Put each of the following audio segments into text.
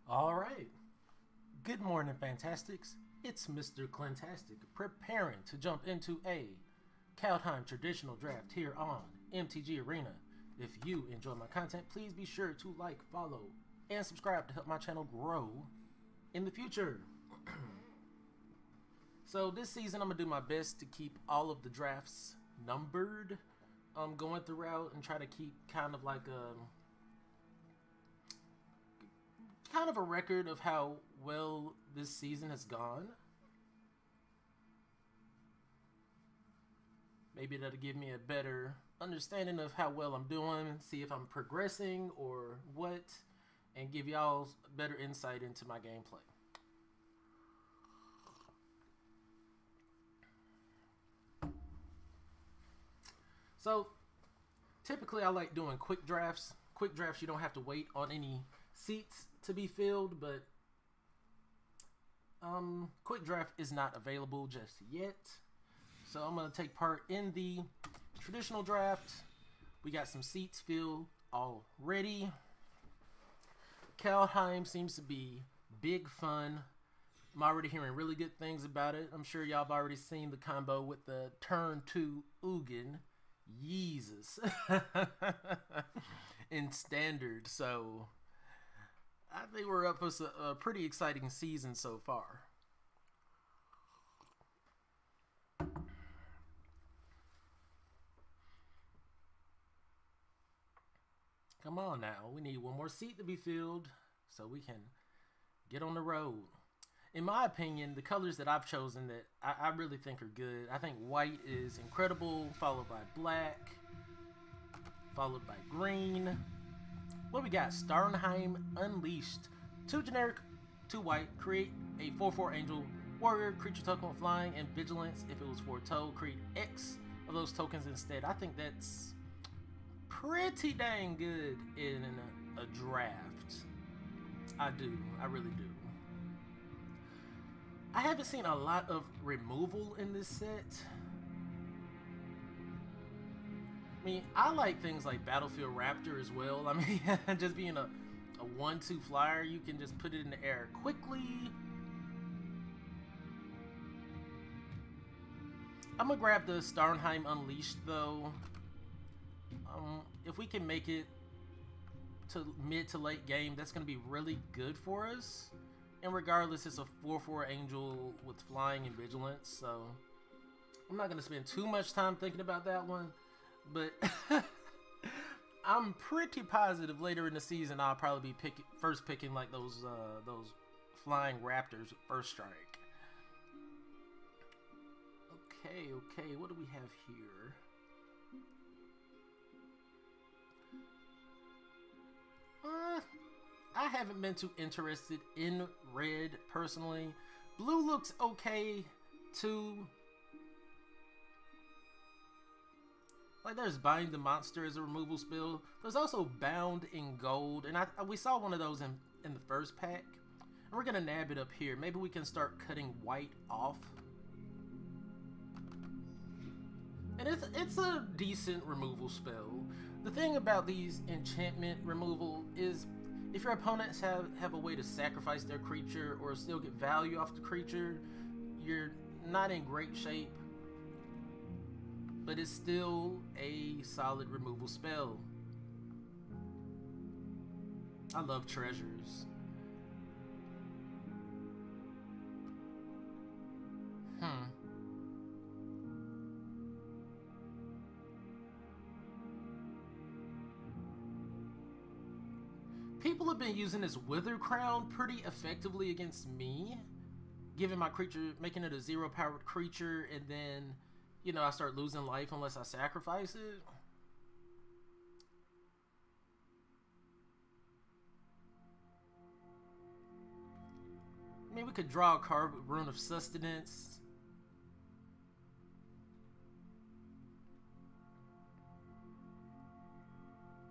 All right. Good morning, Fantastics. It's Mr. Clintastik, preparing to jump into a Kaldheim traditional draft here on MTG Arena. If you enjoy my content, please be sure to like, follow, and subscribe to help my channel grow in the future. So this season, I'm going to do my best to keep all of the drafts numbered. Going throughout and try to keep kind of like a record of how well this season has gone. Maybe that'll give me a better understanding of how well I'm doing, see if I'm progressing or what, and give y'all better insight into my gameplay. So, typically I like doing quick drafts. Quick drafts, you don't have to wait on any seats to be filled, but quick draft is not available just yet. So I'm going to take part in the traditional draft. We got some seats filled already. Kaldheim seems to be big fun. I'm already hearing really good things about it. I'm sure y'all have already seen the combo with the turn 2 Ugin. Yeezus. In standard, so I think we're up for a pretty exciting season so far. Come on now, we need one more seat to be filled so we can get on the road. In my opinion, the colors that I've chosen that I really think are good, I think white is incredible, followed by black, followed by green. What we got? Kaldheim Unleashed. 2 generic, 2 white. Create a 4/4 angel warrior. Creature token with flying and vigilance. If it was 4 toad, create X of those tokens instead. I think that's pretty dang good in a draft. I do. I really do. I haven't seen a lot of removal in this set. I mean, I like things like Battlefield Raptor as well. I mean, just being a 1/2 flyer, you can just put it in the air quickly. I'm gonna grab the Kaldheim Unleashed though. If we can make it to mid to late game, that's gonna be really good for us. And regardless, it's a 4/4 angel with flying and vigilance, so I'm not gonna spend too much time thinking about that one. But I'm pretty positive later in the season I'll probably be first picking like those flying raptors with first strike. Okay, what do we have here? I haven't been too interested in red personally. Blue looks okay too. Like there's Bind the Monster as a removal spell. There's also Bound in Gold, and we saw one of those in the first pack. And we're gonna nab it up here. Maybe we can start cutting white off. And it's a decent removal spell. The thing about these enchantment removal is if your opponents have a way to sacrifice their creature or still get value off the creature, you're not in great shape. But it's still a solid removal spell. I love treasures. People have been using this Wither Crown pretty effectively against me, giving my creature, making it a 0-powered creature, and then, you know, I start losing life unless I sacrifice it. I mean, we could draw a card with Rune of Sustenance.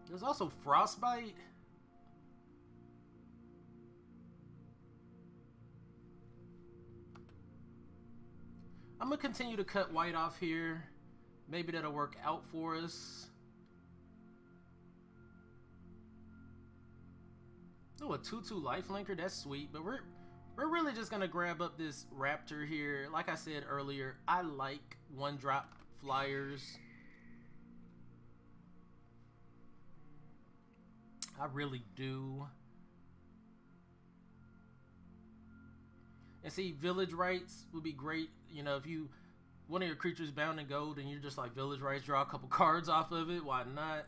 There's also Frostbite. I'm going to continue to cut white off here. Maybe that'll work out for us. Oh, a 2/2 lifelinker, that's sweet. But we're really just gonna grab up this raptor here. Like I said earlier, I like 1-drop flyers. I really do. And see, village rights would be great. You know, if you one of your creatures bound in gold and you're just like village rights, draw a couple cards off of it. Why not?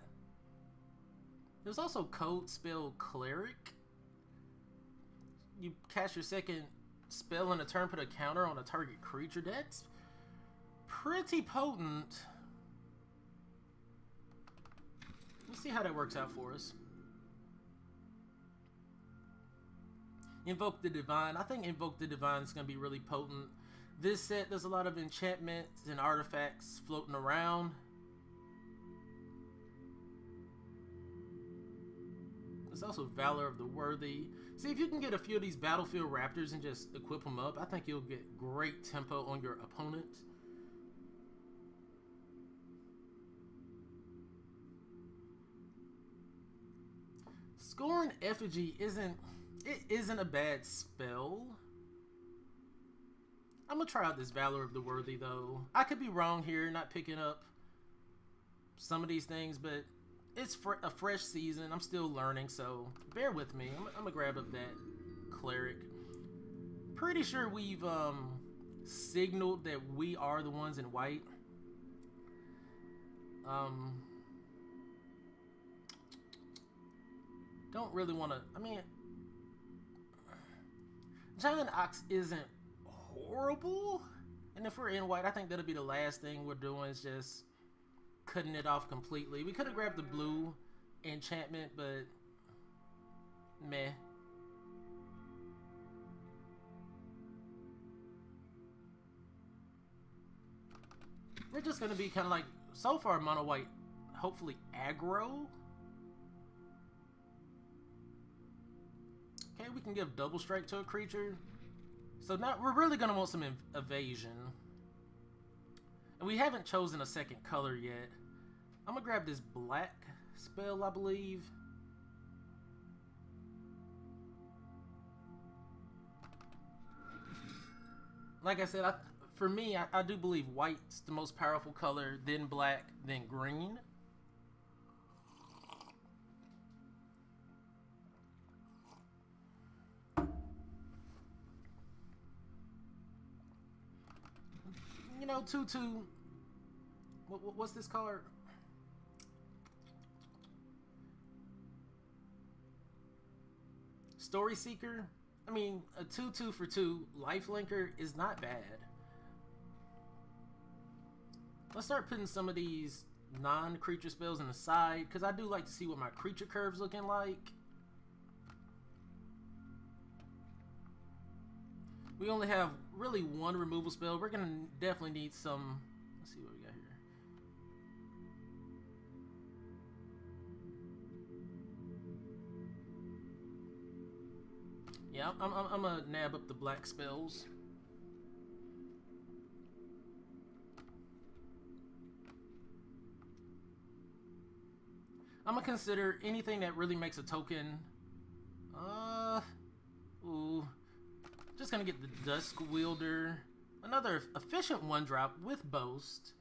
There's also code spell cleric. You cast your second spell in a turn, put a counter on a target creature. That's pretty potent. Let's see how that works out for us. Invoke the Divine. I think Invoke the Divine is going to be really potent. This set, there's a lot of enchantments and artifacts floating around. There's also Valor of the Worthy. See, if you can get a few of these Battlefield Raptors and just equip them up, I think you'll get great tempo on your opponent. Scoring Effigy isn't a bad spell. I'm gonna try out this Valor of the Worthy though. I could be wrong here, not picking up some of these things, but it's a fresh season. I'm still learning, so bear with me. I'm gonna grab up that cleric. Pretty sure we've signaled that we are the ones in white. Don't really want to. I mean, Giant Ox isn't horrible, and if we're in white, I think that'll be the last thing we're doing is just cutting it off completely. We could have grabbed the blue enchantment, but meh. We're just gonna be kind of like, so far, mono white, hopefully aggro. Okay, we can give double strike to a creature. So now we're really going to want some evasion. And we haven't chosen a second color yet. I'm going to grab this black spell, I believe. Like I said, for me, I do believe white's the most powerful color, then black, then green. You know, 2/2. What's this card? Story Seeker. I mean, a 2/2 for 2 lifelinker is not bad. Let's start putting some of these non-creature spells in the side, because I do like to see what my creature curve's looking like. We only have really one removal spell. We're gonna definitely need some. Let's see what we got here. Yeah, I'm gonna nab up the black spells. I'm gonna consider anything that really makes a token. Ooh. Just gonna get the Dusk Wielder. Another efficient 1-drop with Boast.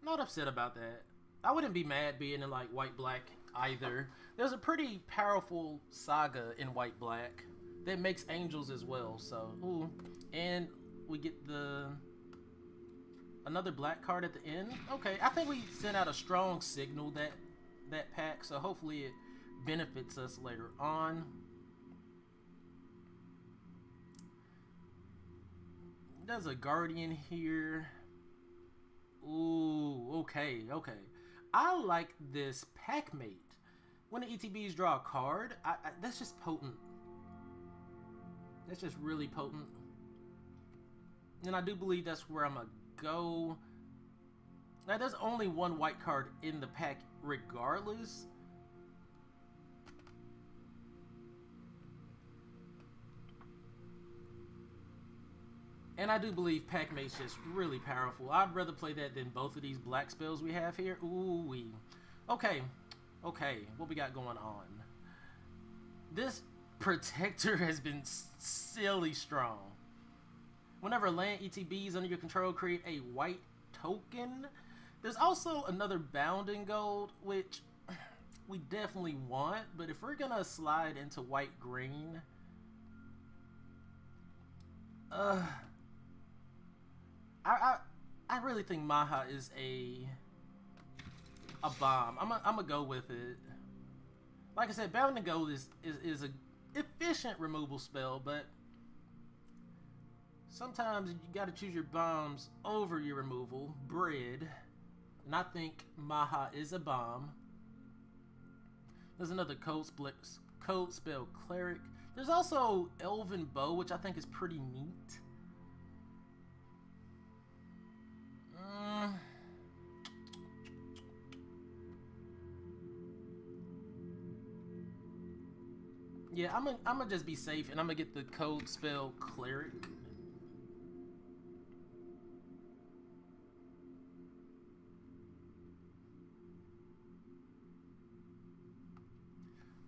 Not upset about that. I wouldn't be mad being in like white-black either. There's a pretty powerful saga in white-black that makes angels as well. So, ooh. And we get another black card at the end. Okay, I think we sent out a strong signal that pack, so hopefully it benefits us later on. There's a Guardian here. Ooh, okay. I like this Packmate. When the ETBs draw a card, that's just potent. That's just really potent. And I do believe that's where I'm gonna go. Now, there's only one white card in the pack regardless. And I do believe Packmate's just really powerful. I'd rather play that than both of these black spells we have here. Ooh-wee. Okay. What we got going on? This, Protector has been silly strong. Whenever land ETBs under your control, create a white token. There's also another bounding gold, which we definitely want, but if we're gonna slide into white green, I really think Maha is a bomb. I'm gonna go with it. Like I said, bounding gold is a efficient removal spell, but sometimes you gotta choose your bombs over your removal. Bread. And I think Maha is a bomb. There's another code spell Cleric. There's also Elven Bow, which I think is pretty neat. Yeah, I'm gonna just be safe, and I'm gonna get the code spell Cleric.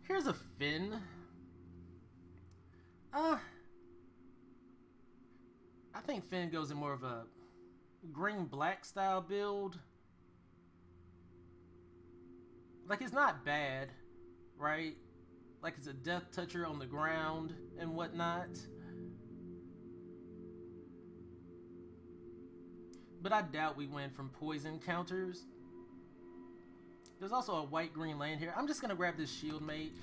Here's a Finn. I think Finn goes in more of a green-black style build. Like, it's not bad, right? Like, it's a death toucher on the ground and whatnot. But I doubt we win from poison counters. There's also a white-green land here. I'm just going to grab this shield mate.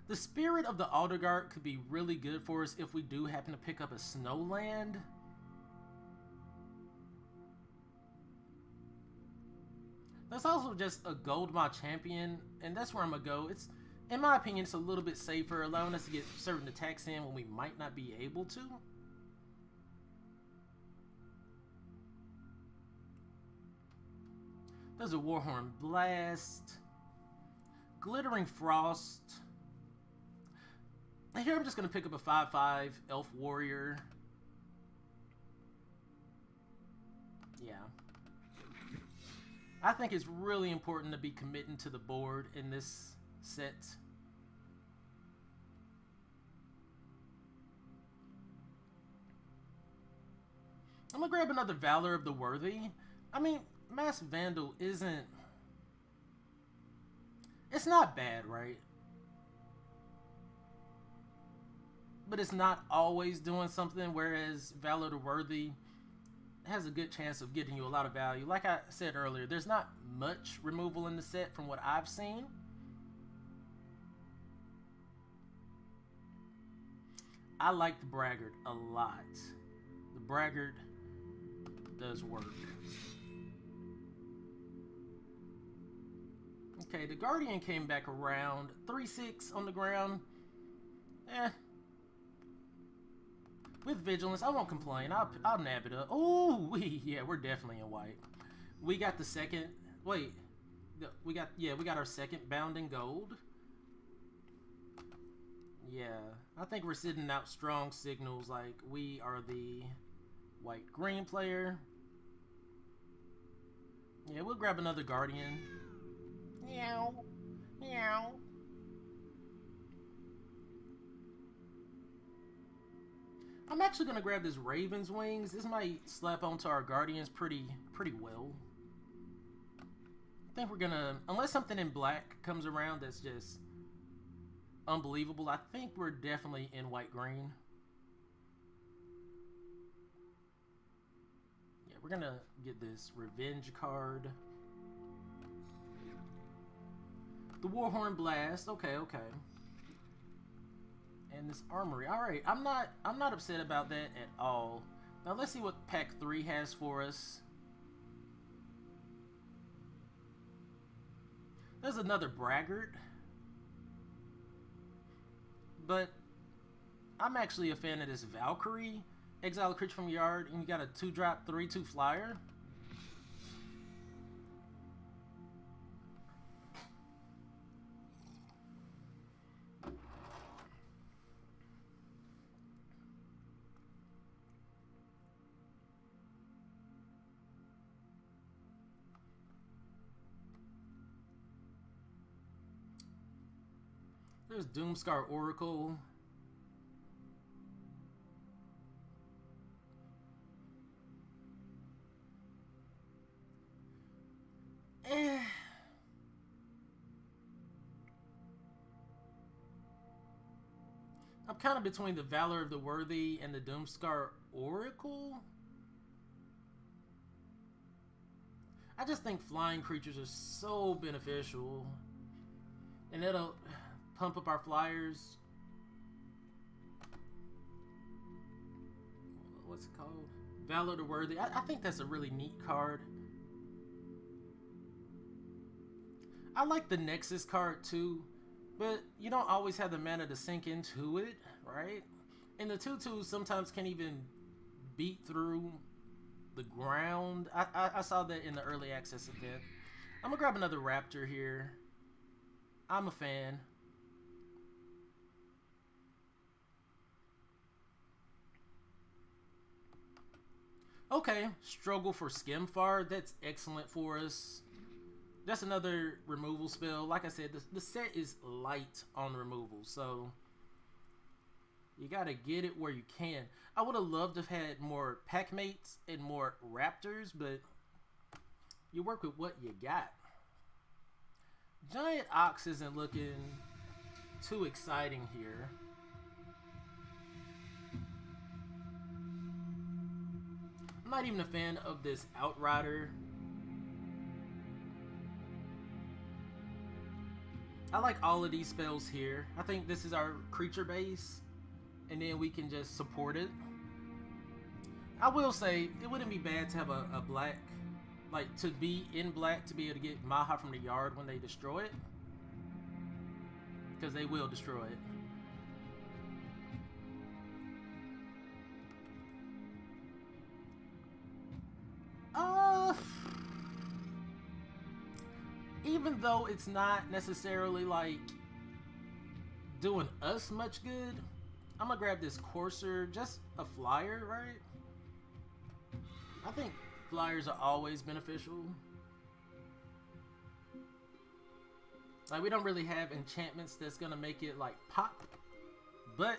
The Spirit of the Aldergard could be really good for us if we do happen to pick up a snowland. That's also just a Goldmaw champion, and that's where I'm going to go. It's, in my opinion, it's a little bit safer, allowing us to get certain attacks in when we might not be able to. There's a Warhorn Blast. Glittering Frost. And here I'm just going to pick up a 5/5 Elf Warrior. Yeah. I think it's really important to be committing to the board in this set. I'm going to grab another Valor of the Worthy. I mean, Mass Vandal isn't... It's not bad, right? But it's not always doing something, whereas Valor the Worthy has a good chance of getting you a lot of value. Like I said earlier, there's not much removal in the set from what I've seen. I like the Braggart a lot. The Braggart does work. Okay, the Guardian came back around. 3/6 on the ground. With Vigilance, I won't complain. I'll nab it up. Oh, yeah, we're definitely in white. We got the second. Wait, we got our second bounding gold. Yeah, I think we're sitting out strong signals like we are the white-green player. Yeah, we'll grab another Guardian. Meow, meow. I'm actually gonna grab this Raven's Wings. This might slap onto our Guardians pretty well. I think we're gonna, unless something in black comes around that's just unbelievable, I think we're definitely in white-green. Yeah, we're gonna get this Revenge card. The Warhorn Blast. Okay. And this Armory. Alright, I'm not upset about that at all. Now let's see what pack 3 has for us. There's another Braggart. But I'm actually a fan of this Valkyrie. Exile a creature from your yard, and you got a 2-drop 3/2 flyer. There's Doomscar Oracle. I'm kind of between the Valor of the Worthy and the Doomscar Oracle. I just think flying creatures are so beneficial. And it'll pump up our flyers. What's it called? Valor the Worthy. I think that's a really neat card. I like the Nexus card too, but you don't always have the mana to sink into it, right? And the 2/2s sometimes can't even beat through the ground. I saw that in the early access event. I'm gonna grab another Raptor here. I'm a fan. Okay, Struggle for Skimfar. That's excellent for us. That's another removal spell. Like I said, the set is light on removal, so you gotta get it where you can. I would have loved to have had more pack mates and more Raptors, but you work with what you got. Giant Ox isn't looking too exciting here. I'm not even a fan of this Outrider. I like all of these spells here. I think this is our creature base, and then we can just support it. I will say, it wouldn't be bad to have a black, like to be in black to be able to get Maha from the yard when they destroy it. Because they will destroy it. Even though it's not necessarily like doing us much good, I'm gonna grab this Courser, just a flyer, right? I think flyers are always beneficial. Like, we don't really have enchantments that's gonna make it like pop, but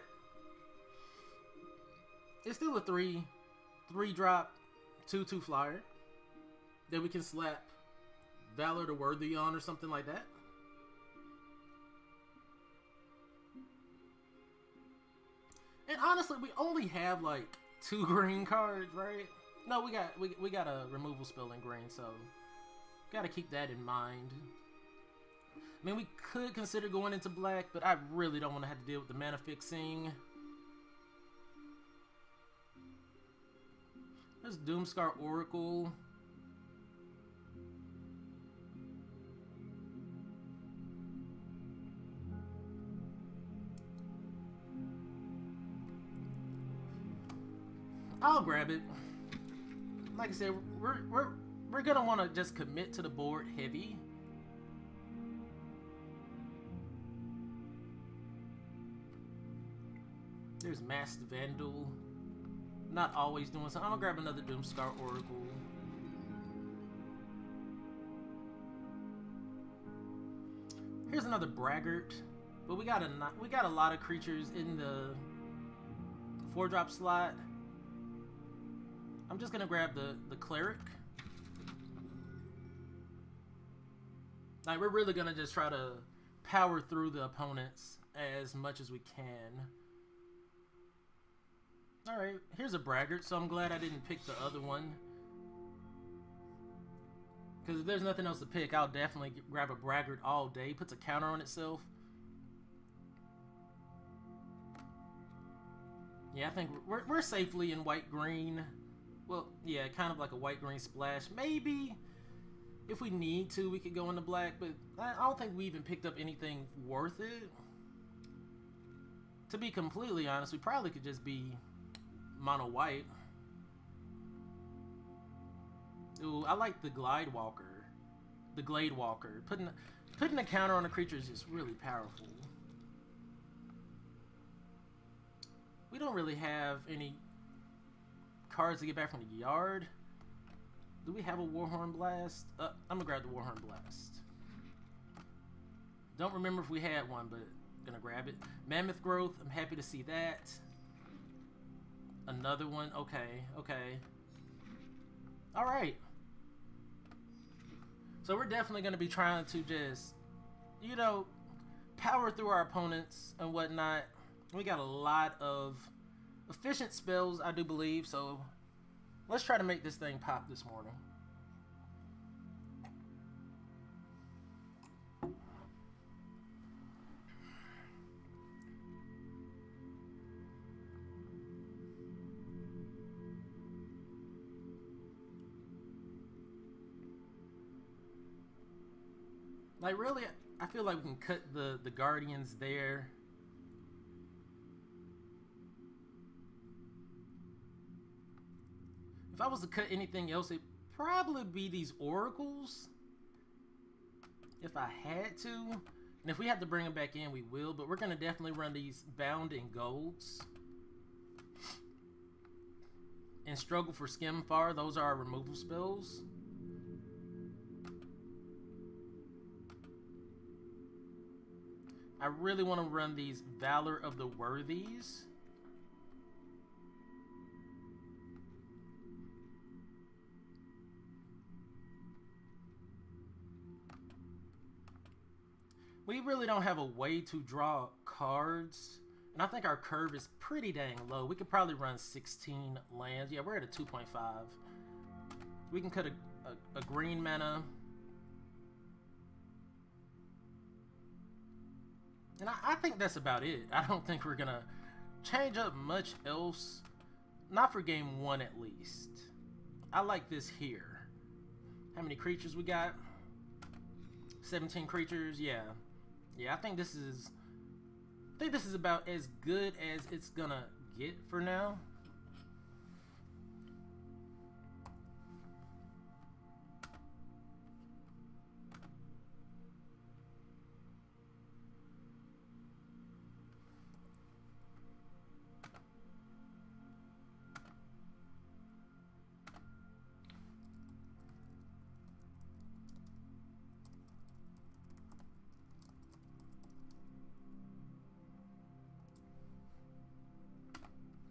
it's still a 3-drop 2/2 flyer that we can slap Valor the Worthy on or something like that. And honestly, we only have like 2 green cards, right? No, we got a removal spell in green, so gotta keep that in mind. I mean, we could consider going into black, but I really don't want to have to deal with the mana fixing. There's Doomscar Oracle. I'll grab it. Like I said, we're gonna want to just commit to the board heavy. There's Masked Vandal. Not always doing something. I'm gonna grab another Doomscar Oracle. Here's another Braggart, but we got a lot of creatures in the 4-drop slot. I'm just gonna grab the Cleric. Like, we're really gonna just try to power through the opponents as much as we can. Alright, here's a Braggart, so I'm glad I didn't pick the other one. Because if there's nothing else to pick, I'll definitely grab a Braggart all day. Puts a counter on itself. Yeah, I think we're safely in white-green. Well, yeah, kind of like a white-green splash. Maybe if we need to, we could go into black, but I don't think we even picked up anything worth it. To be completely honest, we probably could just be mono white. Ooh, I like the Glide Walker. The Glade Walker. Putting a counter on a creature is just really powerful. We don't really have any cards to get back from the yard. Do we have a Warhorn Blast? I'm gonna grab the Warhorn Blast. Don't remember if we had one, but gonna grab it. Mammoth Growth, I'm happy to see that. Another one, okay, okay. All right. So we're definitely gonna be trying to just, you know, power through our opponents and whatnot. We got a lot of efficient spells, I do believe, so let's try to make this thing pop this morning. Like, really, I feel like we can cut the Guardians there. If I was to cut anything else, it'd probably be these Oracles. If I had to. And if we have to bring them back in, we will. But we're going to definitely run these Bound in Golds. And Struggle for Skimfar. Those are our removal spells. I really want to run these Valor of the Worthies. We really don't have a way to draw cards. And I think our curve is pretty dang low. We could probably run 16 lands. Yeah, we're at a 2.5. We can cut a green mana. And I think that's about it. I don't think we're going to change up much else. Not for game 1 at least. I like this here. How many creatures we got? 17 creatures, yeah. Yeah, I think this is about as good as it's going to get for now.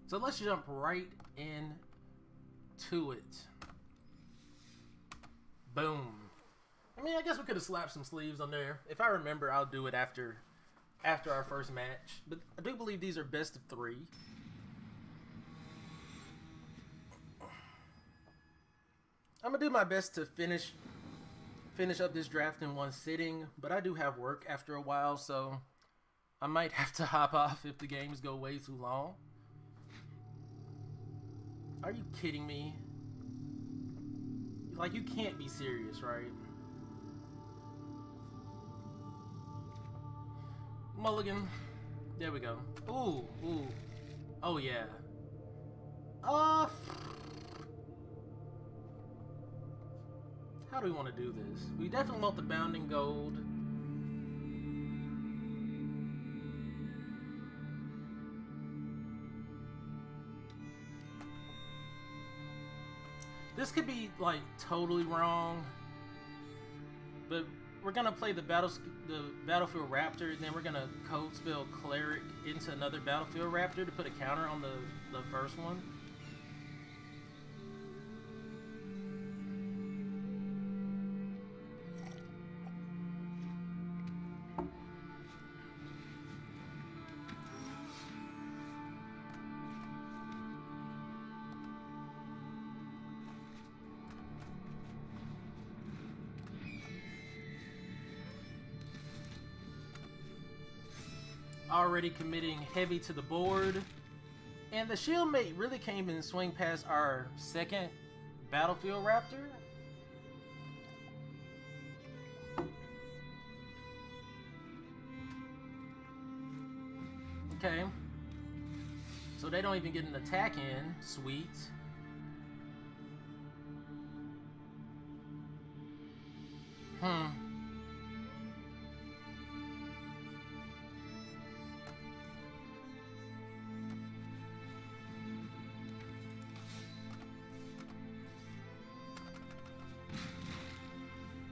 So let's jump right into it. Boom. I mean, I guess we could have slapped some sleeves on there. If I remember, I'll do it after our first match. But I do believe these are best of 3. I'm gonna do my best to finish up this draft in one sitting, but I do have work after a while, so I might have to hop off if the games go way too long. Are you kidding me? Like, you can't be serious, right? Mulligan. There we go. Ooh, ooh. Oh, yeah. How do we want to do this? We definitely want the Bounding Gold. This could be, like, totally wrong, but we're gonna play the Battlefield Raptor, and then we're gonna code spell Cleric into another Battlefield Raptor to put a counter on the first one. Already committing heavy to the board. And the Shieldmate really came and swing past our second Battlefield Raptor. Okay. So they don't even get an attack in. Sweet.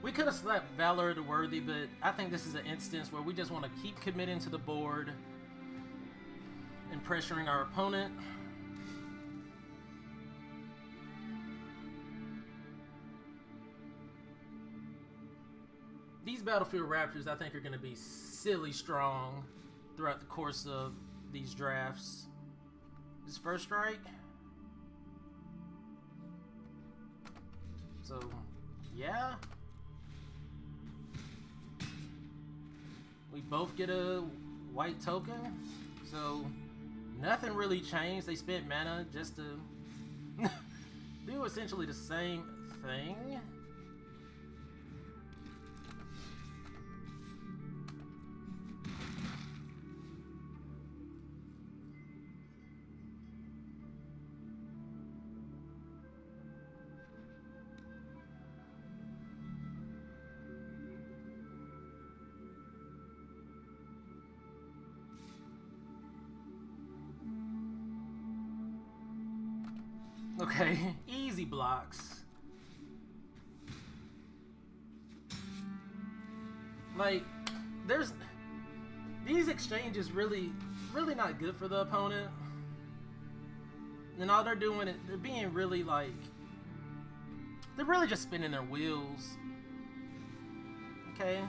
We could have slapped Valor to Worthy, but I think this is an instance where we just want to keep committing to the board and pressuring our opponent. These Battlefield Raptors, I think, are going to be silly strong throughout the course of these drafts. This first strike. So, yeah. We both get a white token. So, nothing really changed. They spent mana just to do essentially the same thing. Okay, easy blocks. Like, these exchanges really not good for the opponent. And all they're doing, they're being really like, they're really just spinning their wheels. Okay.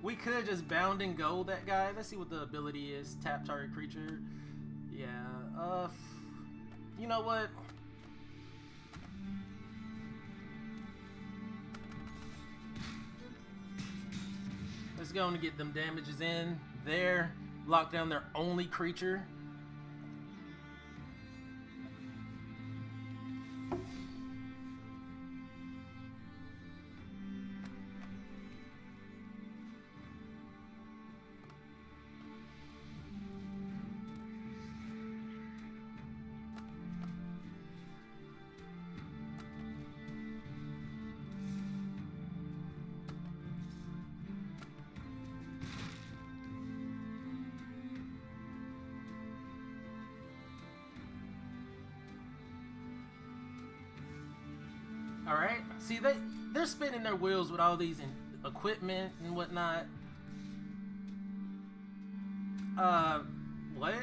We could just bound and go that guy. Let's see what the ability is. Tap target creature. Yeah. You know what? Let's go and get them damages in there. Lock down their only creature. All right. See, they're spinning their wheels with all these equipment and whatnot. What?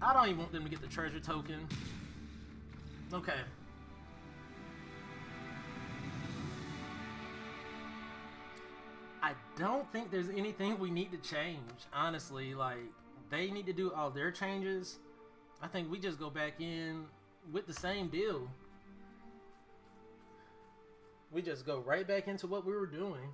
I don't even want them to get the treasure token. Okay. I don't think there's anything we need to change, honestly. Like, they need to do all their changes. I think we just go back in with the same deal. We just go right back into what we were doing.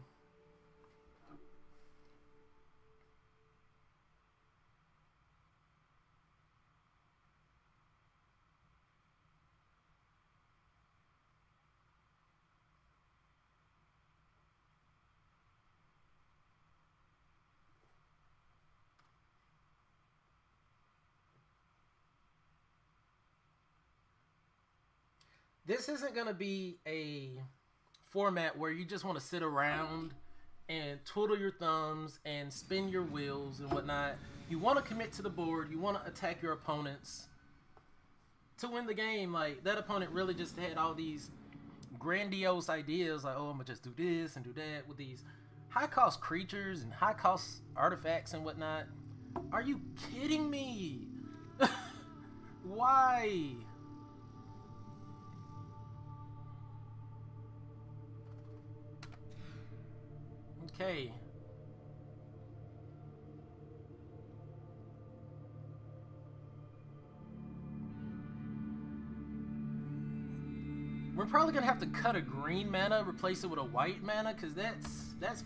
This isn't going to be a format where you just want to sit around and twiddle your thumbs and spin your wheels and whatnot. You want to commit to the board. You want to attack your opponents to win the game. Like, that opponent really just had all these grandiose ideas, like, oh, I'm going to just do this and do that with these high-cost creatures and high-cost artifacts and whatnot. Are you kidding me? Why? Okay. We're probably gonna have to cut a green mana, replace it with a white mana, because that's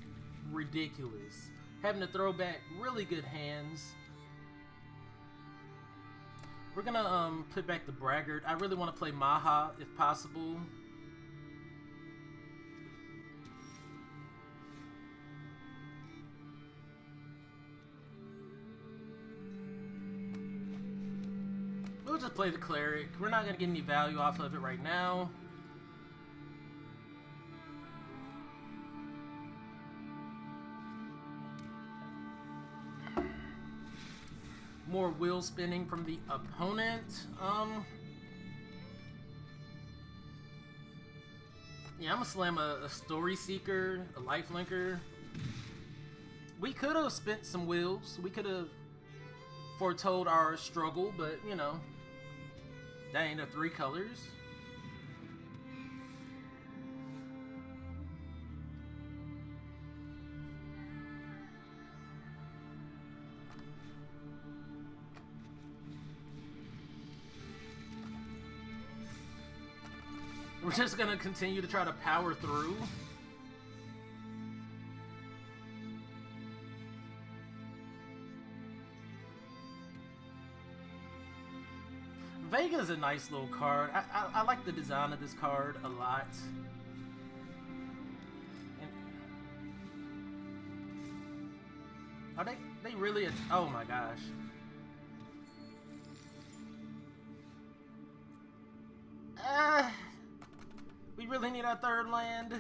ridiculous. Having to throw back really good hands. We're gonna put back the Braggart. I really want to play Maha if possible. We'll just play the Cleric. We're not going to get any value off of it right now. more wheel spinning from the opponent. Yeah, I'm gonna slam a Story Seeker, a Lifelinker. We could have spent some wheels. We could have foretold our struggle, but you know, that ain't the 3 colors. We're just gonna continue to try to power through. Vega's a nice little card. I like the design of this card a lot. And are they really? Oh my gosh. We really need our 3rd land.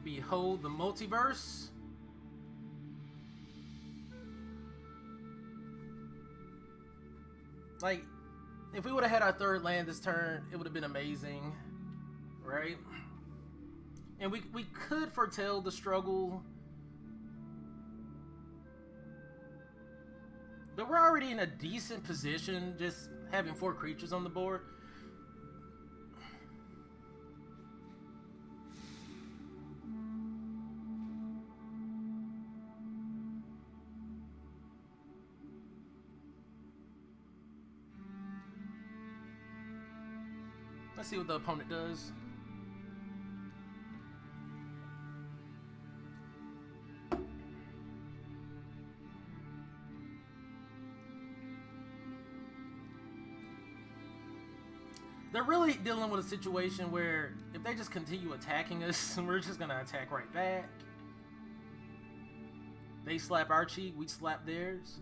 Behold the multiverse. Like, if we would have had our 3rd land this turn, it would have been amazing, right? And we could foretell the struggle, but we're already in a decent position just having 4 creatures on the board. Let's see what the opponent does. They're really dealing with a situation where if they just continue attacking us, we're just gonna attack right back. They slap our cheek, we slap theirs.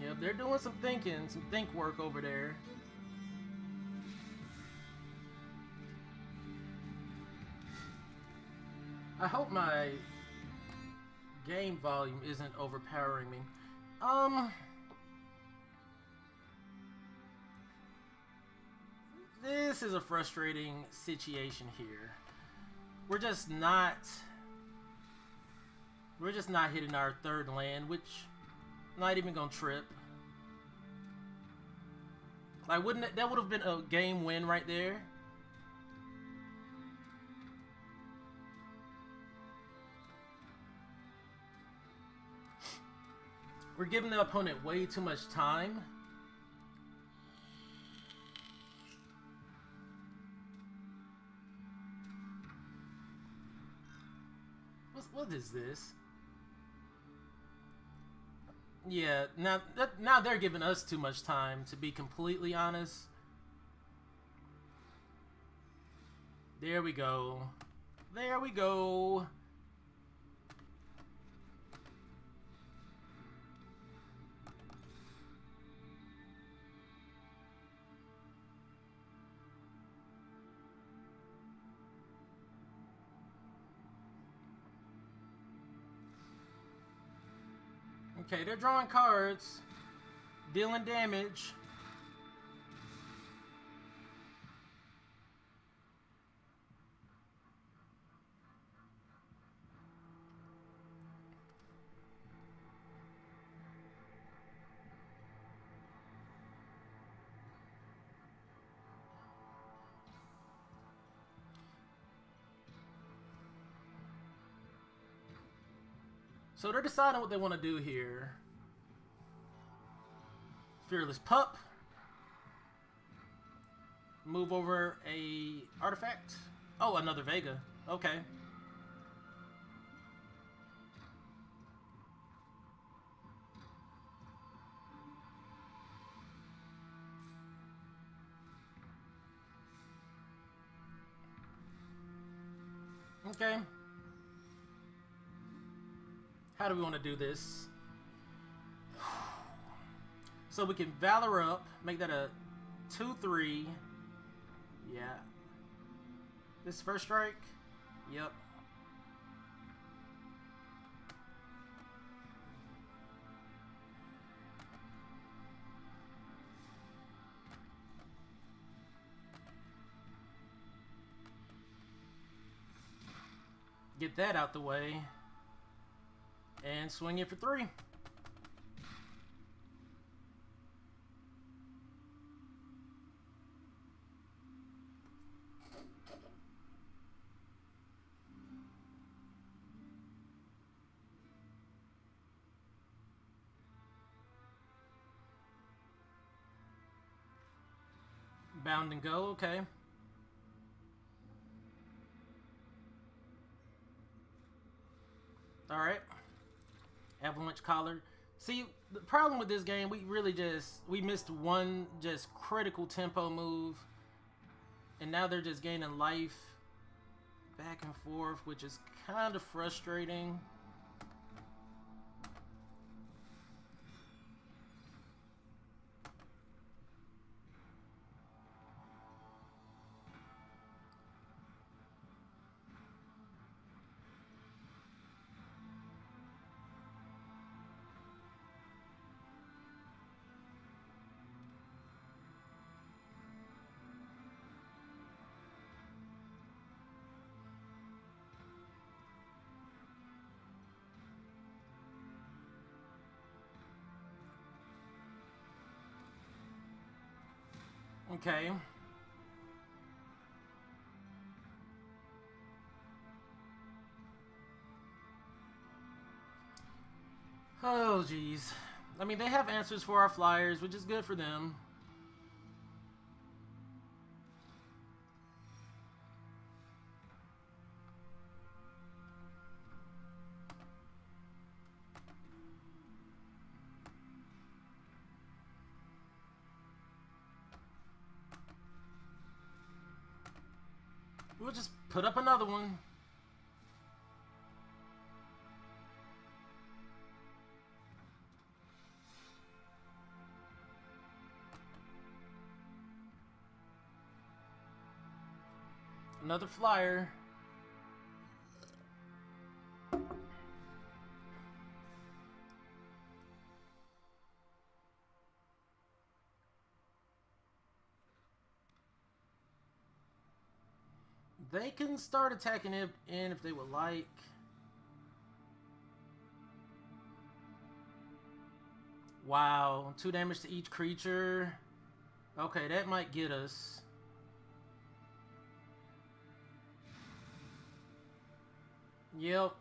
Yep, they're doing some thinking, some think work over there. I hope my game volume isn't overpowering me. This is a frustrating situation here. We're just not hitting our 3rd land, which not even gonna trip. Like, wouldn't that would have been a game win right there? We're giving the opponent way too much time. What is this? Yeah, now they're giving us too much time, to be completely honest. There we go. There we go. Okay, they're drawing cards, dealing damage. So they're deciding what they want to do here. Fearless Pup. Move over a artifact. Oh, another Vega. Okay. Okay. How do we want to do this? So we can Valor up, make that a 2/3. Yeah. This first strike? Yep. Get that out the way. And swing it for 3. Bound and go, okay. Alright. Avalanche collar. See, the problem with this game, we missed one just critical tempo move. And now they're just gaining life back and forth, which is kind of frustrating. Okay. Oh, jeez. I mean, they have answers for our flyers, which is good for them. We'll just put up another one. Another flyer. They can start attacking it in if they would like. Wow, 2 damage to each creature. Okay, that might get us. Yep.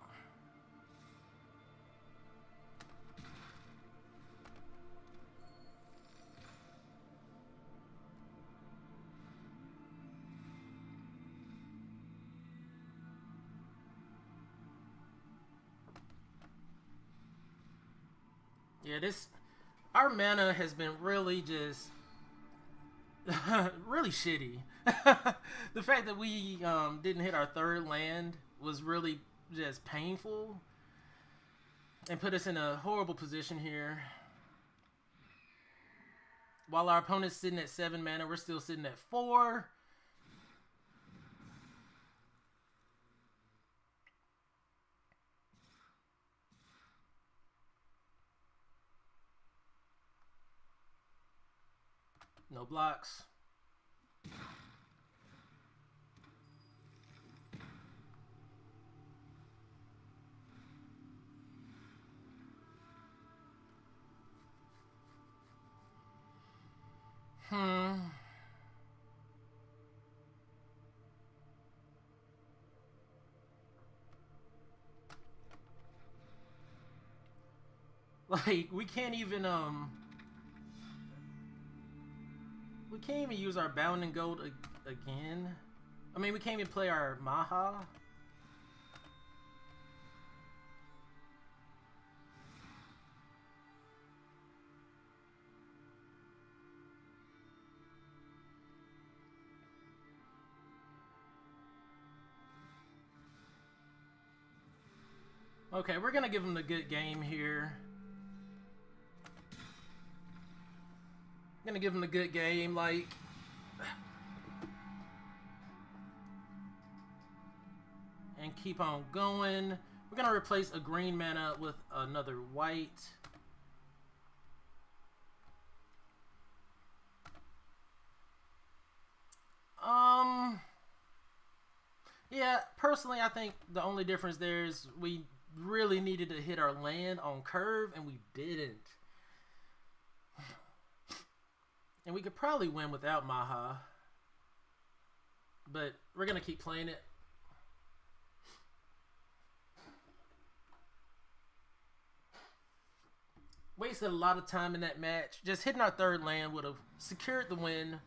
Yeah, our mana has been really just really shitty. The fact that we didn't hit our 3rd land was really just painful and put us in a horrible position here. While our opponent's sitting at 7 mana, we're still sitting at 4. No blocks. Like, we can't even use our bound and gold again. I mean, we can't even play our Maha. Okay, we're gonna give him the good game here. Gonna give him the good game, like... and keep on going. We're gonna replace a green mana with another white. Yeah, personally, I think the only difference there is we really needed to hit our land on curve, and we didn't. And we could probably win without Maha. But we're going to keep playing it. Wasted a lot of time in that match. Just hitting our third land would have secured the win.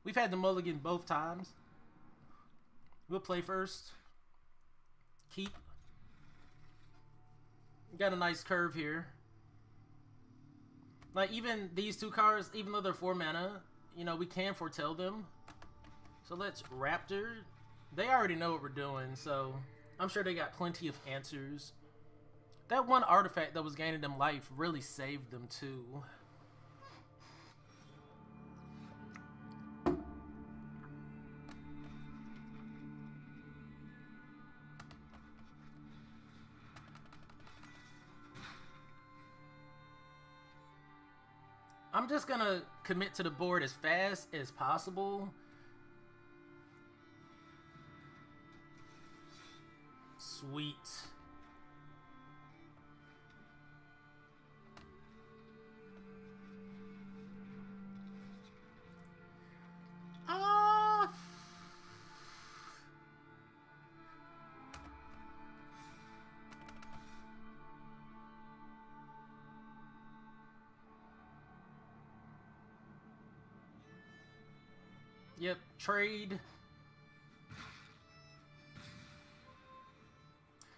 We've had the mulligan both times. We'll play first. Keep. Got a nice curve here. Like, even these two cards, even though they're 4 mana, you know, we can foretell them. So let's Raptor. They already know what we're doing, so I'm sure they got plenty of answers. That one artifact that was gaining them life really saved them, too. I'm just gonna commit to the board as fast as possible. Sweet. Yep, trade.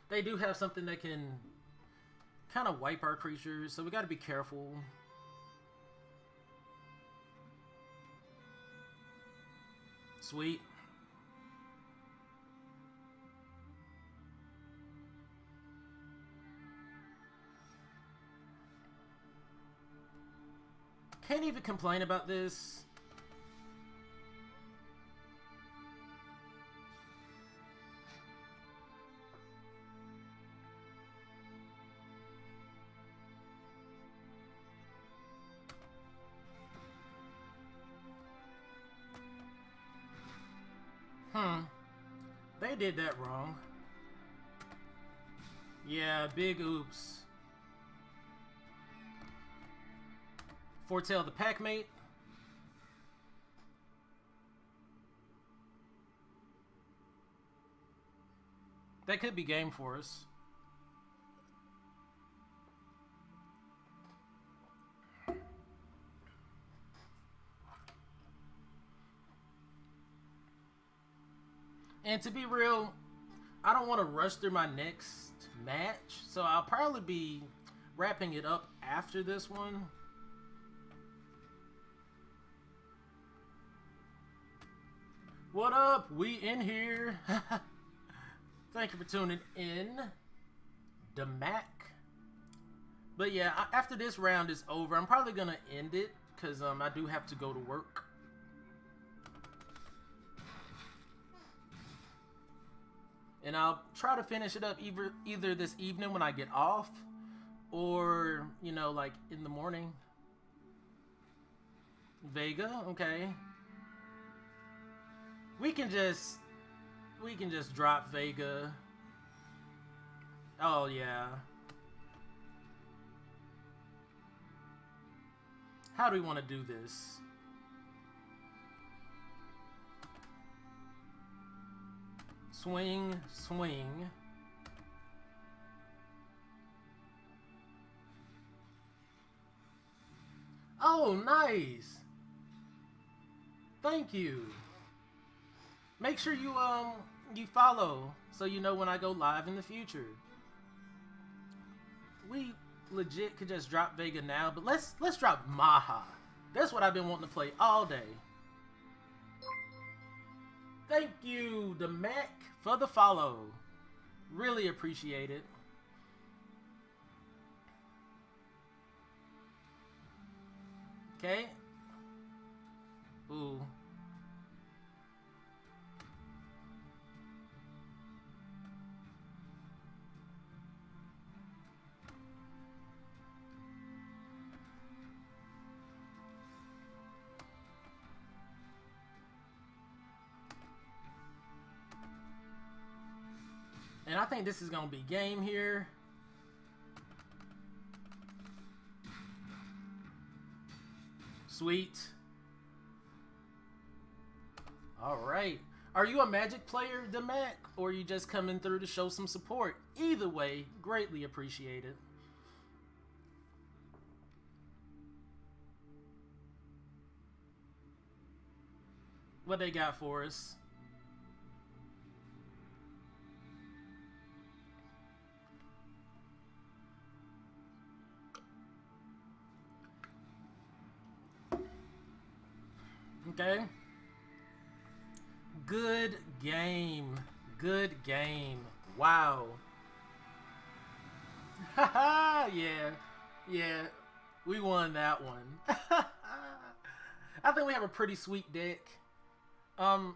They do have something that can kind of wipe our creatures, so we got to be careful. Sweet. Can't even complain about this. They did that wrong. Yeah, big oops. Foretell the packmate. That could be game for us. And to be real, I don't want to rush through my next match, so I'll probably be wrapping it up after this one. What up? We in here. Thank you for tuning in. The Mac. But yeah, after this round is over, I'm probably going to end it because I do have to go to work. And I'll try to finish it up either this evening when I get off, or, you know, like in the morning. Vega, okay. We can just drop Vega. Oh yeah. How do we want to do this? Swing, swing. Oh, nice. Thank you. Make sure you follow so you know when I go live in the future. We legit could just drop Vega now, but let's drop Maha. That's what I've been wanting to play all day. Thank you, the Mac, for the follow. Really appreciate it. Okay. Ooh. And I think this is going to be game here. Sweet. All right. Are you a Magic player, Demac, or are you just coming through to show some support? Either way, greatly appreciated. What they got for us? Okay. Good game. Good game. Wow. Haha, yeah. Yeah. We won that one. I think we have a pretty sweet deck. I'm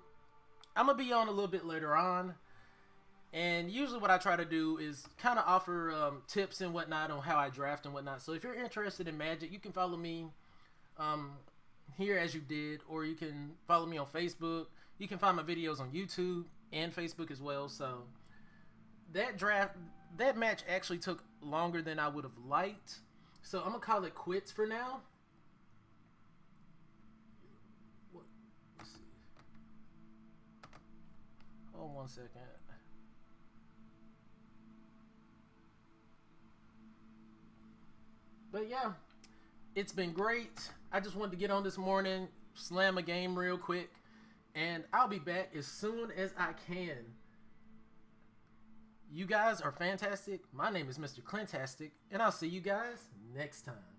gonna be on a little bit later on. And usually what I try to do is kind of offer tips and whatnot on how I draft and whatnot. So if you're interested in Magic, you can follow me here as you did, or you can follow me on Facebook. You can find my videos on YouTube and Facebook as well. So that match actually took longer than I would have liked. So I'm gonna call it quits for now. Let's see. Hold on 1 second. But yeah, it's been great. I just wanted to get on this morning, slam a game real quick, and I'll be back as soon as I can. You guys are fantastic. My name is Mr. Clintastik, and I'll see you guys next time.